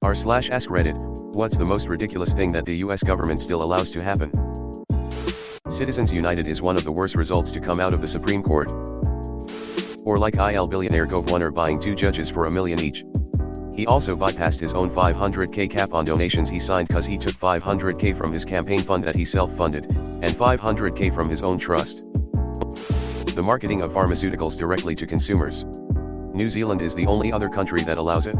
r/AskReddit, what's the most ridiculous thing that the US government still allows to happen? Citizens United is one of the worst results to come out of the Supreme Court. Or like billionaire Gove Warner buying 2 judges for $1 million each. He also bypassed his own $500K cap on donations he signed cause he took $500K from his campaign fund that he self-funded, and $500K from his own trust. The marketing of pharmaceuticals directly to consumers. New Zealand is the only other country that allows it.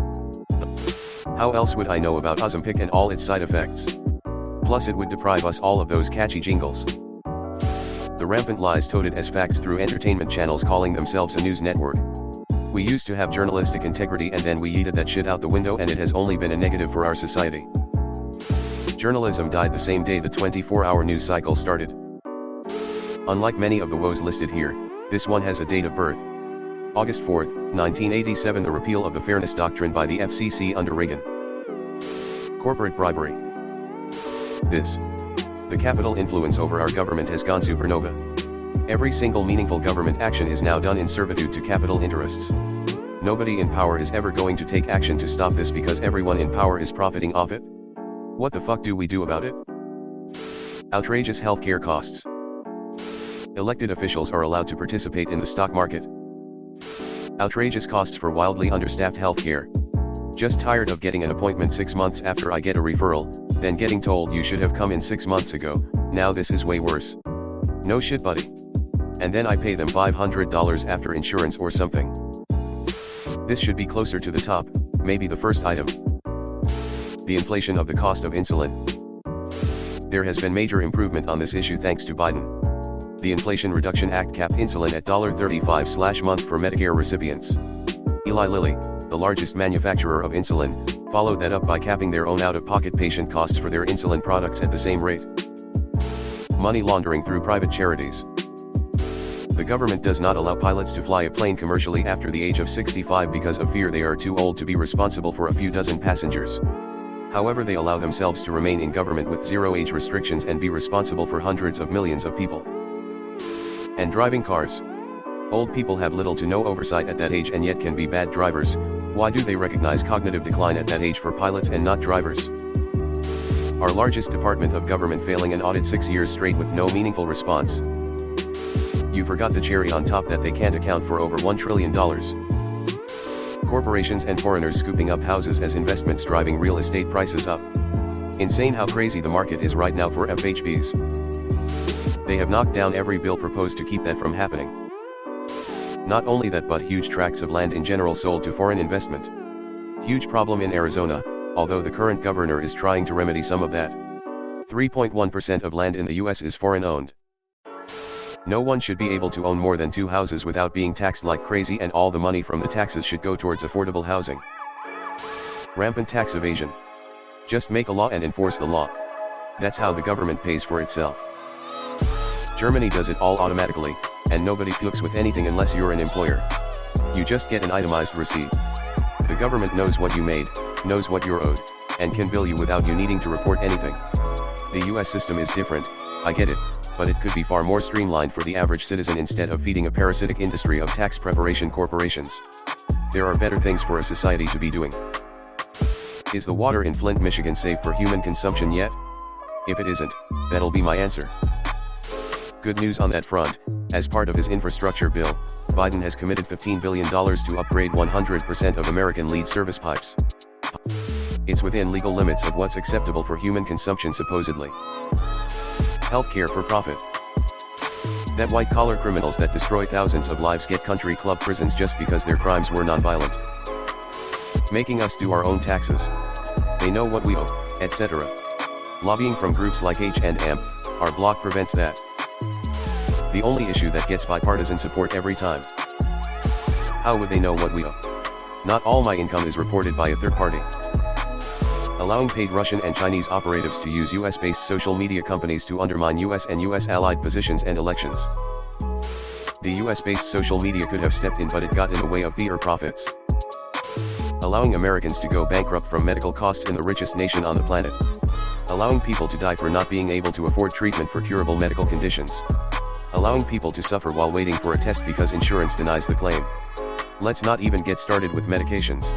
How else would I know about Ozempic and all its side effects? Plus it would deprive us all of those catchy jingles. The rampant lies toted as facts through entertainment channels calling themselves a news network. We used to have journalistic integrity and then we yeeted that shit out the window and it has only been a negative for our society. Journalism died the same day the 24-hour news cycle started. Unlike many of the woes listed here, this one has a date of birth. August 4, 1987, the repeal of the Fairness Doctrine by the FCC under Reagan. Corporate bribery. The capital influence over our government has gone supernova. Every single meaningful government action is now done in servitude to capital interests. Nobody in power is ever going to take action to stop this because everyone in power is profiting off it. What the fuck do we do about it? Outrageous healthcare costs. Elected officials are allowed to participate in the stock market. Outrageous costs for wildly understaffed healthcare. Just tired of getting an appointment 6 months after I get a referral, then getting told you should have come in 6 months ago, now this is way worse. No shit buddy. And then I pay them $500 after insurance or something. This should be closer to the top, maybe the first item. The inflation of the cost of insulin. There has been major improvement on this issue thanks to Biden. The Inflation Reduction Act capped insulin at $35/month for Medicare recipients. Eli Lilly, the largest manufacturer of insulin, followed that up by capping their own out-of-pocket patient costs for their insulin products at the same rate. Money laundering through private charities. The government does not allow pilots to fly a plane commercially after the age of 65 because of fear they are too old to be responsible for a few dozen passengers. However, they allow themselves to remain in government with zero age restrictions and be responsible for hundreds of millions of people. And driving cars. Old people have little to no oversight at that age and yet can be bad drivers. Why do they recognize cognitive decline at that age for pilots and not drivers? Our largest department of government failing an audit 6 years straight with no meaningful response. You forgot the cherry on top that they can't account for over $1 trillion. Corporations and foreigners scooping up houses as investments driving real estate prices up. Insane how crazy the market is right now for FHBs. They have knocked down every bill proposed to keep that from happening. Not only that, but huge tracts of land in general sold to foreign investment. Huge problem in Arizona, although the current governor is trying to remedy some of that. 3.1% of land in the US is foreign owned. No one should be able to own more than 2 houses without being taxed like crazy, and all the money from the taxes should go towards affordable housing. Rampant tax evasion. Just make a law and enforce the law. That's how the government pays for itself. Germany does it all automatically, and nobody fucks with anything unless you're an employer. You just get an itemized receipt. The government knows what you made, knows what you're owed, and can bill you without you needing to report anything. The US system is different, I get it, but it could be far more streamlined for the average citizen instead of feeding a parasitic industry of tax preparation corporations. There are better things for a society to be doing. Is the water in Flint, Michigan safe for human consumption yet? If it isn't, that'll be my answer. Good news on that front. As part of his infrastructure bill, Biden has committed $15 billion to upgrade 100% of American lead service pipes. It's within legal limits of what's acceptable for human consumption supposedly. Healthcare for profit. That white-collar criminals that destroy thousands of lives get country club prisons just because their crimes were non-violent. Making us do our own taxes. They know what we owe, etc. Lobbying from groups like H&M, our bloc prevents that. The only issue that gets bipartisan support every time. How would they know what we owe? Not all my income is reported by a third party. Allowing paid Russian and Chinese operatives to use US-based social media companies to undermine US and US allied positions and elections. The US-based social media could have stepped in, but it got in the way of their profits. Allowing Americans to go bankrupt from medical costs in the richest nation on the planet. Allowing people to die for not being able to afford treatment for curable medical conditions. Allowing people to suffer while waiting for a test because insurance denies the claim. Let's not even get started with medications.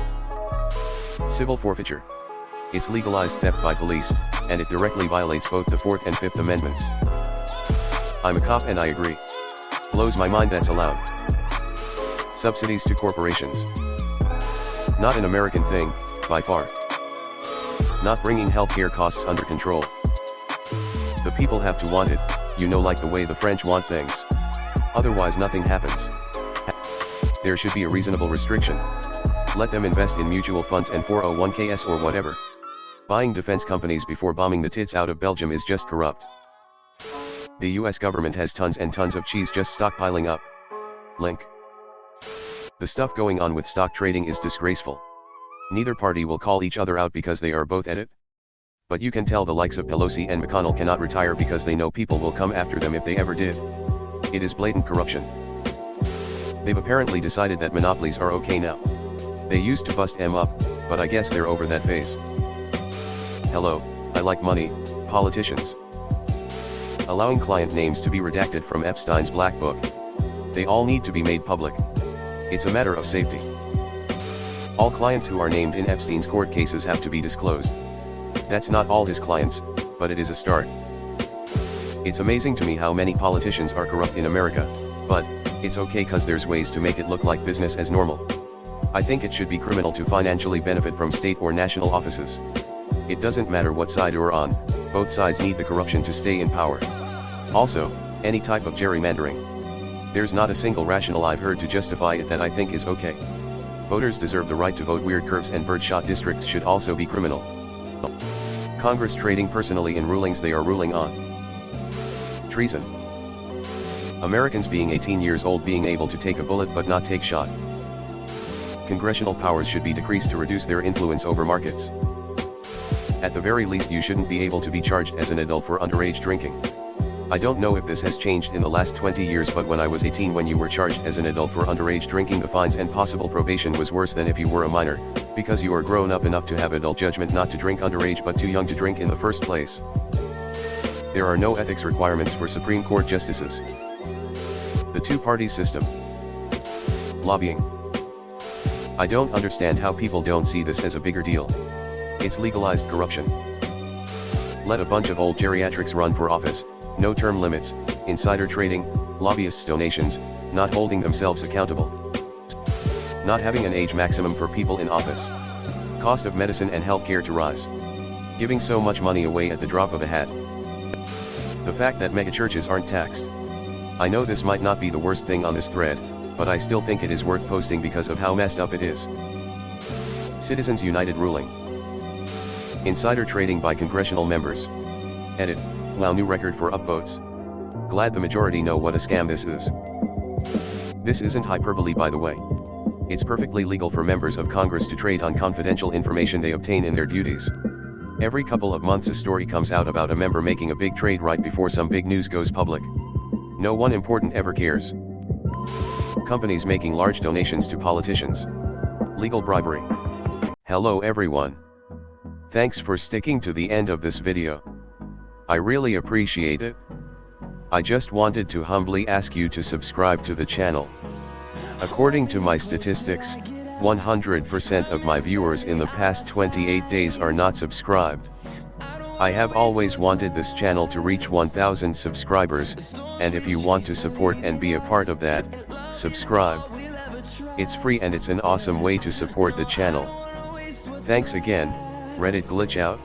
Civil forfeiture. It's legalized theft by police, and it directly violates both the 4th and 5th Amendments. I'm a cop and I agree. Blows my mind that's allowed. Subsidies to corporations. Not an American thing, by far. Not bringing healthcare costs under control. The people have to want it, like the way the French want things. Otherwise nothing happens. There should be a reasonable restriction. Let them invest in mutual funds and 401ks or whatever. Buying defense companies before bombing the tits out of Belgium is just corrupt. The US government has tons and tons of cheese just stockpiling up. Link. The stuff going on with stock trading is disgraceful. Neither party will call each other out because they are both at it. But you can tell the likes of Pelosi and McConnell cannot retire because they know people will come after them if they ever did. It is blatant corruption. They've apparently decided that monopolies are okay now. They used to bust them up, but I guess they're over that phase. Hello, I like money, politicians. Allowing client names to be redacted from Epstein's black book. They all need to be made public. It's a matter of safety. All clients who are named in Epstein's court cases have to be disclosed. That's not all his clients, but it is a start. It's amazing to me how many politicians are corrupt in America, but it's okay cause there's ways to make it look like business as normal. I think it should be criminal to financially benefit from state or national offices. It doesn't matter what side you're on, both sides need the corruption to stay in power. Also, any type of gerrymandering. There's not a single rationale I've heard to justify it that I think is okay. Voters deserve the right to vote. Weird curves and birdshot districts should also be criminal. Congress trading personally in rulings they are ruling on. Treason. Americans being 18 years old being able to take a bullet but not take shot. Congressional powers should be decreased to reduce their influence over markets. At the very least you shouldn't be able to be charged as an adult for underage drinking. I don't know if this has changed in the last 20 years, but when I was 18 when you were charged as an adult for underage drinking, the fines and possible probation was worse than if you were a minor, because you are grown up enough to have adult judgment not to drink underage but too young to drink in the first place. There are no ethics requirements for Supreme Court justices. The two-party system. Lobbying. I don't understand how people don't see this as a bigger deal. It's legalized corruption. Let a bunch of old geriatrics run for office. No term limits, insider trading, lobbyists' donations, not holding themselves accountable. Not having an age maximum for people in office. Cost of medicine and healthcare to rise. Giving so much money away at the drop of a hat. The fact that megachurches aren't taxed. I know this might not be the worst thing on this thread, but I still think it is worth posting because of how messed up it is. Citizens United ruling. Insider trading by congressional members. Edit. Wow, new record for upvotes. Glad the majority know what a scam this is. This isn't hyperbole, by the way. It's perfectly legal for members of Congress to trade on confidential information they obtain in their duties. Every couple of months a story comes out about a member making a big trade right before some big news goes public. No one important ever cares. Companies making large donations to politicians. Legal bribery. Hello everyone. Thanks for sticking to the end of this video. I really appreciate it. I just wanted to humbly ask you to subscribe to the channel. According to my statistics, 100% of my viewers in the past 28 days are not subscribed. I have always wanted this channel to reach 1,000 subscribers, and if you want to support and be a part of that, subscribe. It's free and it's an awesome way to support the channel. Thanks again. Reddit glitch out.